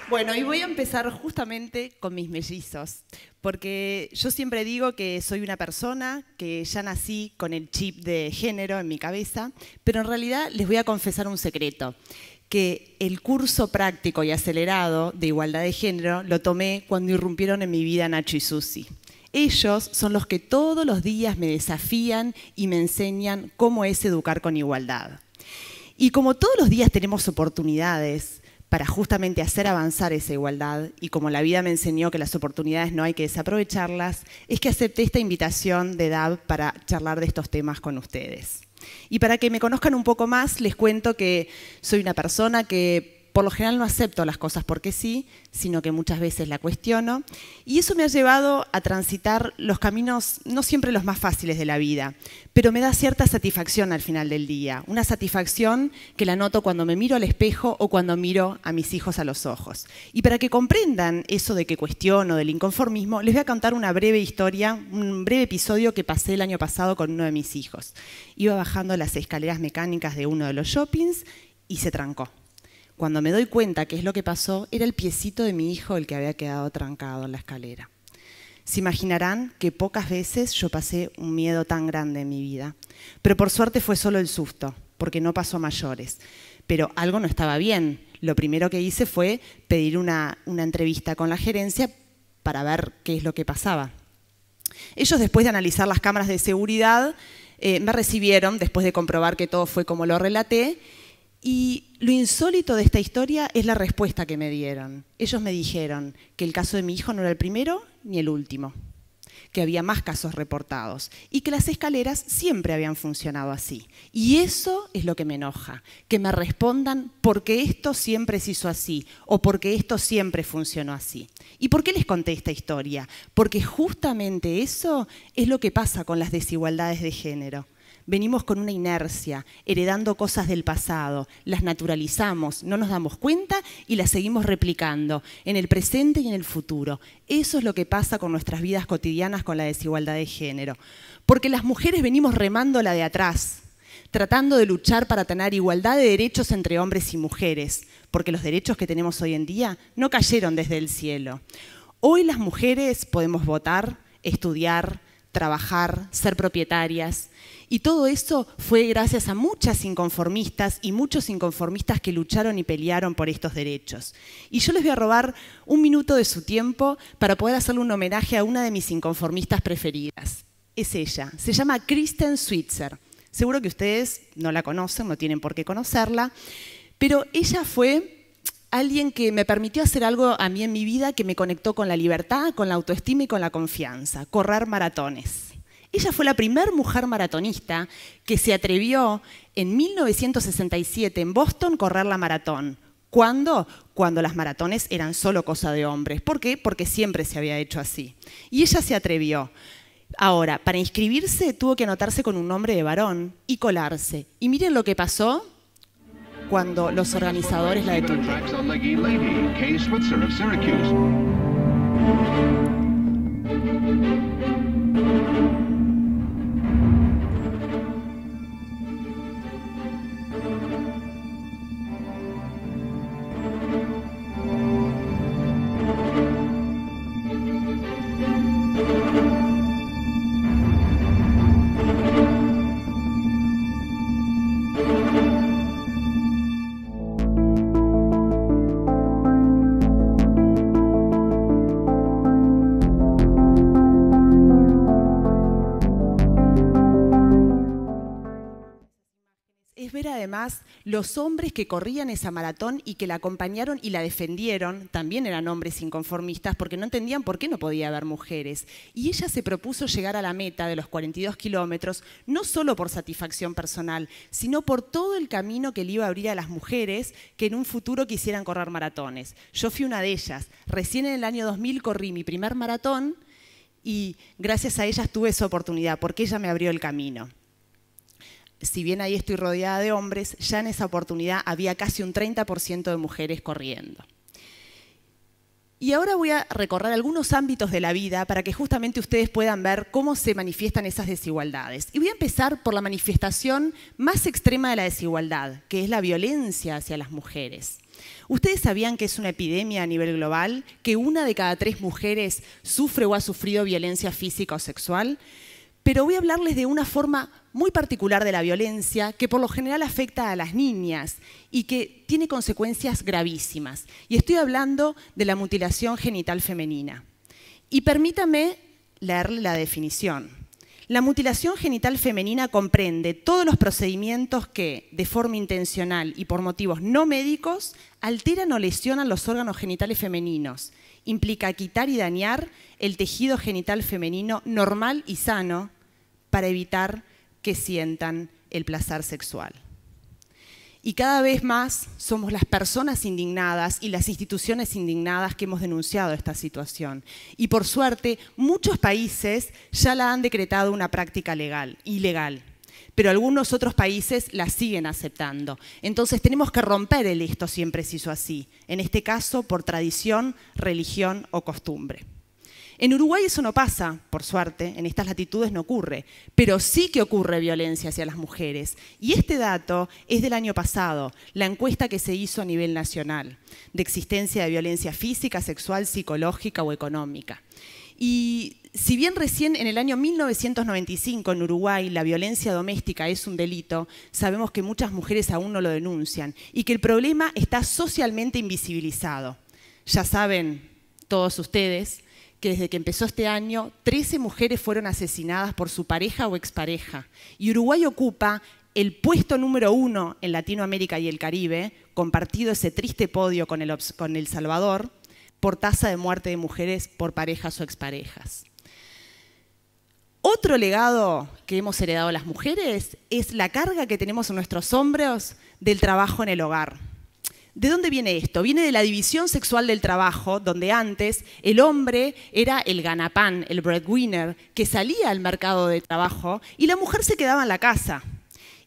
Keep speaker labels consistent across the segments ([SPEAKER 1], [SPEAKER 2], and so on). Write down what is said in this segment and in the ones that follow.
[SPEAKER 1] Bueno, y voy a empezar justamente con mis mellizos, porque yo siempre digo que soy una persona que ya nací con el chip de género en mi cabeza, pero en realidad les voy a confesar un secreto, que el curso práctico y acelerado de igualdad de género lo tomé cuando irrumpieron en mi vida Nacho y Susi. Ellos son los que todos los días me desafían y me enseñan cómo es educar con igualdad. Y como todos los días tenemos oportunidades para justamente hacer avanzar esa igualdad, y como la vida me enseñó que las oportunidades no hay que desaprovecharlas, es que acepté esta invitación de DAB para charlar de estos temas con ustedes. Y para que me conozcan un poco más, les cuento que soy una persona que por lo general no acepto las cosas porque sí, sino que muchas veces la cuestiono. Y eso me ha llevado a transitar los caminos, no siempre los más fáciles de la vida, pero me da cierta satisfacción al final del día. Una satisfacción que la noto cuando me miro al espejo o cuando miro a mis hijos a los ojos. Y para que comprendan eso de que cuestiono, del inconformismo, les voy a contar una breve historia, un breve episodio que pasé el año pasado con uno de mis hijos. Iba bajando las escaleras mecánicas de uno de los shoppings y se trancó. Cuando me doy cuenta qué es lo que pasó, era el piecito de mi hijo el que había quedado trancado en la escalera. Se imaginarán que pocas veces yo pasé un miedo tan grande en mi vida. Pero por suerte fue solo el susto, porque no pasó a mayores. Pero algo no estaba bien. Lo primero que hice fue pedir una entrevista con la gerencia para ver qué es lo que pasaba. Ellos, después de analizar las cámaras de seguridad, me recibieron, después de comprobar que todo fue como lo relaté. Y lo insólito de esta historia es la respuesta que me dieron. Ellos me dijeron que el caso de mi hijo no era el primero ni el último, que había más casos reportados y que las escaleras siempre habían funcionado así. Y eso es lo que me enoja, que me respondan porque esto siempre se hizo así o porque esto siempre funcionó así. ¿Y por qué les conté esta historia? Porque justamente eso es lo que pasa con las desigualdades de género. Venimos con una inercia, heredando cosas del pasado, las naturalizamos, no nos damos cuenta y las seguimos replicando en el presente y en el futuro. Eso es lo que pasa con nuestras vidas cotidianas con la desigualdad de género. Porque las mujeres venimos remando la de atrás, tratando de luchar para tener igualdad de derechos entre hombres y mujeres, porque los derechos que tenemos hoy en día no cayeron desde el cielo. Hoy las mujeres podemos votar, estudiar, trabajar, ser propietarias. Y todo eso fue gracias a muchas inconformistas y muchos inconformistas que lucharon y pelearon por estos derechos. Y yo les voy a robar un minuto de su tiempo para poder hacerle un homenaje a una de mis inconformistas preferidas. Es ella, se llama Kristen Switzer. Seguro que ustedes no la conocen, no tienen por qué conocerla, pero ella fue alguien que me permitió hacer algo a mí en mi vida que me conectó con la libertad, con la autoestima y con la confianza, correr maratones. Ella fue la primera mujer maratonista que se atrevió en 1967 en Boston a correr la maratón. ¿Cuándo? Cuando las maratones eran solo cosa de hombres. ¿Por qué? Porque siempre se había hecho así. Y ella se atrevió. Ahora, para inscribirse tuvo que anotarse con un nombre de varón y colarse. Y miren lo que pasó cuando los organizadores la detuvieron. Es ver además los hombres que corrían esa maratón y que la acompañaron y la defendieron, también eran hombres inconformistas porque no entendían por qué no podía haber mujeres. Y ella se propuso llegar a la meta de los 42 kilómetros, no solo por satisfacción personal, sino por todo el camino que le iba a abrir a las mujeres que en un futuro quisieran correr maratones. Yo fui una de ellas. Recién en el año 2000 corrí mi primer maratón y gracias a ellas tuve esa oportunidad porque ella me abrió el camino. Si bien ahí estoy rodeada de hombres, ya en esa oportunidad había casi un 30% de mujeres corriendo. Y ahora voy a recorrer algunos ámbitos de la vida para que justamente ustedes puedan ver cómo se manifiestan esas desigualdades. Y voy a empezar por la manifestación más extrema de la desigualdad, que es la violencia hacia las mujeres. ¿Ustedes sabían que es una epidemia a nivel global? ¿Que 1 de cada 3 mujeres sufre o ha sufrido violencia física o sexual? Pero voy a hablarles de una forma muy particular de la violencia que por lo general afecta a las niñas y que tiene consecuencias gravísimas. Y estoy hablando de la mutilación genital femenina. Y permítame leerle la definición. La mutilación genital femenina comprende todos los procedimientos que, de forma intencional y por motivos no médicos, alteran o lesionan los órganos genitales femeninos. Implica quitar y dañar el tejido genital femenino normal y sano para evitar que sientan el placer sexual. Y cada vez más somos las personas indignadas y las instituciones indignadas que hemos denunciado esta situación. Y por suerte, muchos países ya la han decretado una práctica ilegal, pero algunos otros países la siguen aceptando. Entonces tenemos que romper el esto siempre se hizo así, en este caso por tradición, religión o costumbre. En Uruguay eso no pasa, por suerte, en estas latitudes no ocurre, pero sí que ocurre violencia hacia las mujeres. Y este dato es del año pasado, la encuesta que se hizo a nivel nacional, de existencia de violencia física, sexual, psicológica o económica. Y si bien recién en el año 1995 en Uruguay la violencia doméstica es un delito, sabemos que muchas mujeres aún no lo denuncian y que el problema está socialmente invisibilizado. Ya saben todos ustedes que desde que empezó este año, 13 mujeres fueron asesinadas por su pareja o expareja. Y Uruguay ocupa el puesto número 1 en Latinoamérica y el Caribe, compartido ese triste podio con El Salvador, por tasa de muerte de mujeres por parejas o exparejas. Otro legado que hemos heredado las mujeres es la carga que tenemos en nuestros hombros del trabajo en el hogar. ¿De dónde viene esto? Viene de la división sexual del trabajo, donde antes el hombre era el ganapán, el breadwinner, que salía al mercado de trabajo y la mujer se quedaba en la casa.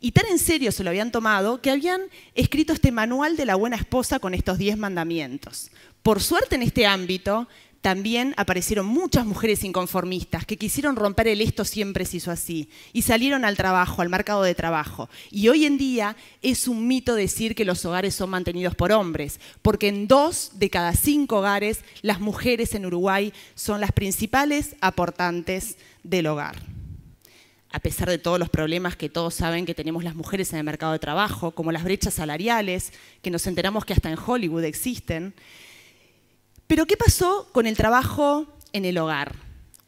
[SPEAKER 1] Y tan en serio se lo habían tomado que habían escrito este manual de la buena esposa con estos 10 mandamientos. Por suerte en este ámbito también aparecieron muchas mujeres inconformistas que quisieron romper el esto siempre se hizo así y salieron al trabajo, al mercado de trabajo. Y hoy en día es un mito decir que los hogares son mantenidos por hombres, porque en 2 de cada 5 hogares las mujeres en Uruguay son las principales aportantes del hogar. A pesar de todos los problemas que todos saben que tenemos las mujeres en el mercado de trabajo, como las brechas salariales, que nos enteramos que hasta en Hollywood existen. Pero ¿qué pasó con el trabajo en el hogar?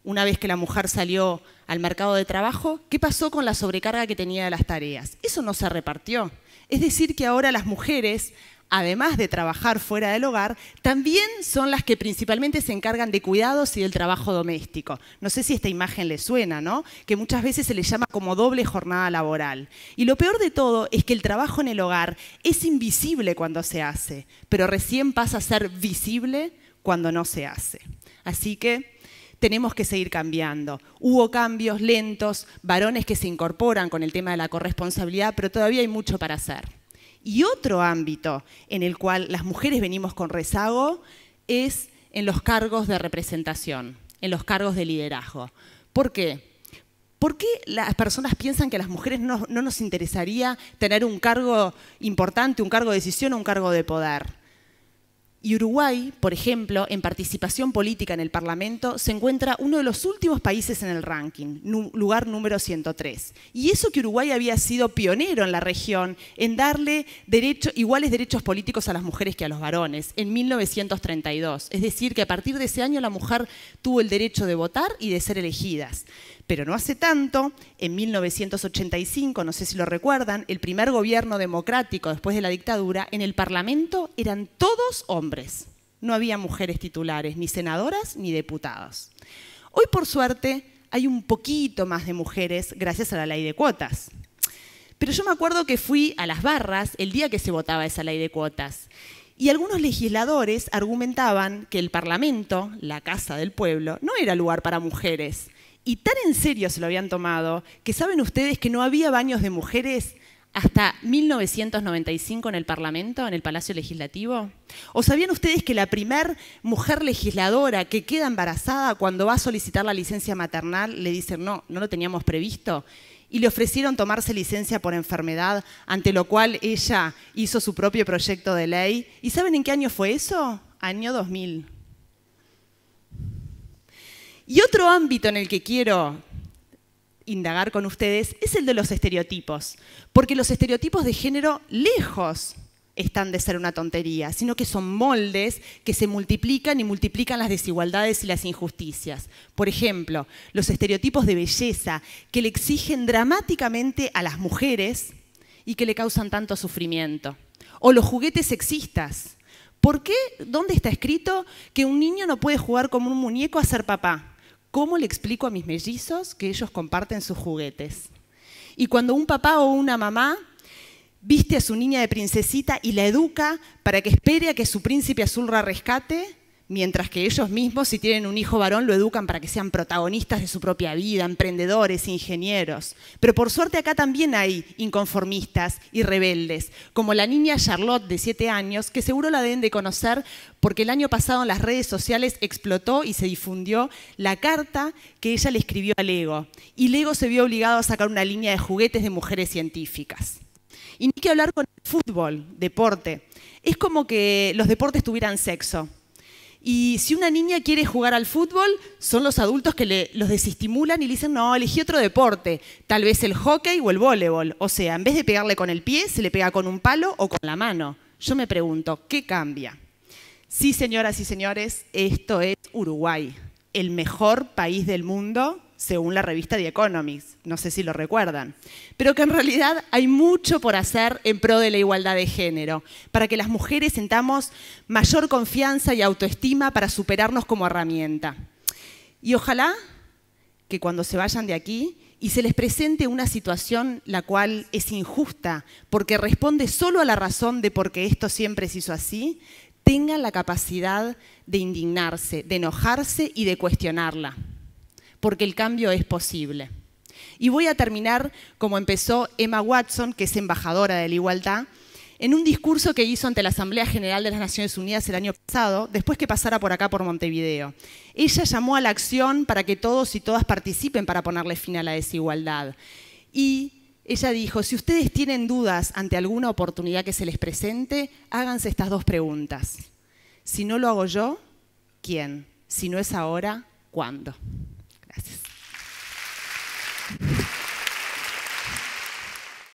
[SPEAKER 1] Una vez que la mujer salió al mercado de trabajo, ¿qué pasó con la sobrecarga que tenía de las tareas? Eso no se repartió. Es decir, que ahora las mujeres, además de trabajar fuera del hogar, también son las que principalmente se encargan de cuidados y del trabajo doméstico. No sé si esta imagen les suena, ¿no? Que muchas veces se le llama como doble jornada laboral. Y lo peor de todo es que el trabajo en el hogar es invisible cuando se hace, pero recién pasa a ser visible cuando no se hace. Así que tenemos que seguir cambiando. Hubo cambios lentos, varones que se incorporan con el tema de la corresponsabilidad, pero todavía hay mucho para hacer. Y otro ámbito en el cual las mujeres venimos con rezago es en los cargos de representación, en los cargos de liderazgo. ¿Por qué? ¿Por qué las personas piensan que a las mujeres no nos interesaría tener un cargo importante, un cargo de decisión o un cargo de poder? Y Uruguay, por ejemplo, en participación política en el Parlamento, se encuentra uno de los últimos países en el ranking, lugar número 103. Y eso que Uruguay había sido pionero en la región en darle iguales derechos políticos a las mujeres que a los varones, en 1932. Es decir, que a partir de ese año la mujer tuvo el derecho de votar y de ser elegidas. Pero no hace tanto, en 1985, no sé si lo recuerdan, el primer gobierno democrático después de la dictadura, en el Parlamento eran todos hombres. No había mujeres titulares, ni senadoras ni diputados. Hoy, por suerte, hay un poquito más de mujeres gracias a la ley de cuotas. Pero yo me acuerdo que fui a las barras el día que se votaba esa ley de cuotas. Y algunos legisladores argumentaban que el Parlamento, la casa del pueblo, no era lugar para mujeres. Y tan en serio se lo habían tomado que saben ustedes que no había baños de mujeres hasta 1995 en el Parlamento, en el Palacio Legislativo. ¿O sabían ustedes que la primer mujer legisladora que queda embarazada cuando va a solicitar la licencia maternal le dicen no lo teníamos previsto? y le ofrecieron tomarse licencia por enfermedad, ante lo cual ella hizo su propio proyecto de ley. ¿Y saben en qué año fue eso? Año 2000. Y otro ámbito en el que quiero indagar con ustedes es el de los estereotipos, porque los estereotipos de género lejos están de ser una tontería, sino que son moldes que se multiplican y multiplican las desigualdades y las injusticias. Por ejemplo, los estereotipos de belleza que le exigen dramáticamente a las mujeres y que le causan tanto sufrimiento. O los juguetes sexistas. ¿Por qué? ¿Dónde está escrito que un niño no puede jugar como un muñeco a ser papá? ¿Cómo le explico a mis mellizos que ellos comparten sus juguetes? Y cuando un papá o una mamá viste a su niña de princesita y la educa para que espere a que su príncipe azul la rescate, mientras que ellos mismos, si tienen un hijo varón, lo educan para que sean protagonistas de su propia vida, emprendedores, ingenieros. Pero por suerte acá también hay inconformistas y rebeldes, como la niña Charlotte de 7 años, que seguro la deben de conocer porque el año pasado en las redes sociales explotó y se difundió la carta que ella le escribió a Lego. Y Lego se vio obligado a sacar una línea de juguetes de mujeres científicas. Y ni que hablar con el fútbol, deporte. Es como que los deportes tuvieran sexo. Y si una niña quiere jugar al fútbol, son los adultos que los desestimulan y le dicen, no, elegí otro deporte, tal vez el hockey o el voleibol. O sea, en vez de pegarle con el pie, se le pega con un palo o con la mano. Yo me pregunto, ¿qué cambia? Sí, señoras y señores, esto es Uruguay, el mejor país del mundo, según la revista The Economist, no sé si lo recuerdan, pero que en realidad hay mucho por hacer en pro de la igualdad de género, para que las mujeres sintamos mayor confianza y autoestima para superarnos como herramienta. Y ojalá que cuando se vayan de aquí y se les presente una situación la cual es injusta, porque responde solo a la razón de por qué esto siempre se hizo así, tengan la capacidad de indignarse, de enojarse y de cuestionarla, porque el cambio es posible. Y voy a terminar como empezó Emma Watson, que es embajadora de la igualdad, en un discurso que hizo ante la Asamblea General de las Naciones Unidas el año pasado, después que pasara por acá por Montevideo. Ella llamó a la acción para que todos y todas participen para ponerle fin a la desigualdad. Y ella dijo, si ustedes tienen dudas ante alguna oportunidad que se les presente, háganse estas 2 preguntas. Si no lo hago yo, ¿quién? Si no es ahora, ¿cuándo? Gracias.